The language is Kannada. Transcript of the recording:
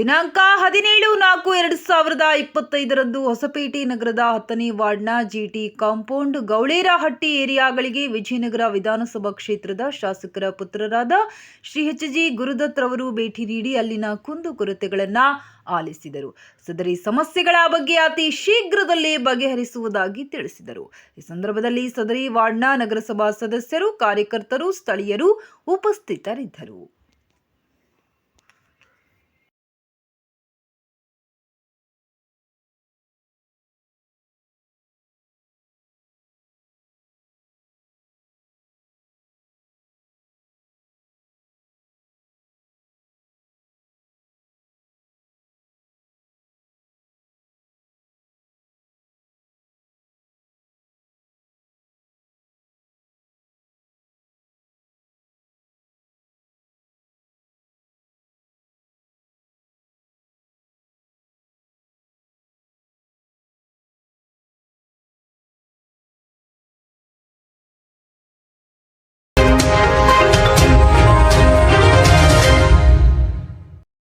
ದಿನಾಂಕ 17/4/2025 ಹೊಸಪೇಟೆ ನಗರದ 10ನೇ ವಾರ್ಡ್ನ ಜಿಟಿ ಕಾಂಪೌಂಡ್ ಗೌಳೇರಹಟ್ಟಿ ಏರಿಯಾಗಳಿಗೆ ವಿಜಯನಗರ ವಿಧಾನಸಭಾ ಕ್ಷೇತ್ರದ ಶಾಸಕರ ಪುತ್ರರಾದ ಶ್ರೀ ಎಚ್.ಜಿ. ಗುರುದತ್ ರವರು ಭೇಟಿ ನೀಡಿ ಅಲ್ಲಿನ ಕುಂದುಕೊರತೆಗಳನ್ನು ಆಲಿಸಿದರು. ಸದರಿ ಸಮಸ್ಯೆಗಳ ಬಗ್ಗೆ ಅತಿ ಶೀಘ್ರದಲ್ಲೇ ಬಗೆಹರಿಸುವುದಾಗಿ ತಿಳಿಸಿದರು. ಈ ಸಂದರ್ಭದಲ್ಲಿ ಸದರಿ ವಾರ್ಡ್ನ ನಗರಸಭಾ ಸದಸ್ಯರು, ಕಾರ್ಯಕರ್ತರು, ಸ್ಥಳೀಯರು ಉಪಸ್ಥಿತರಿದ್ದರು.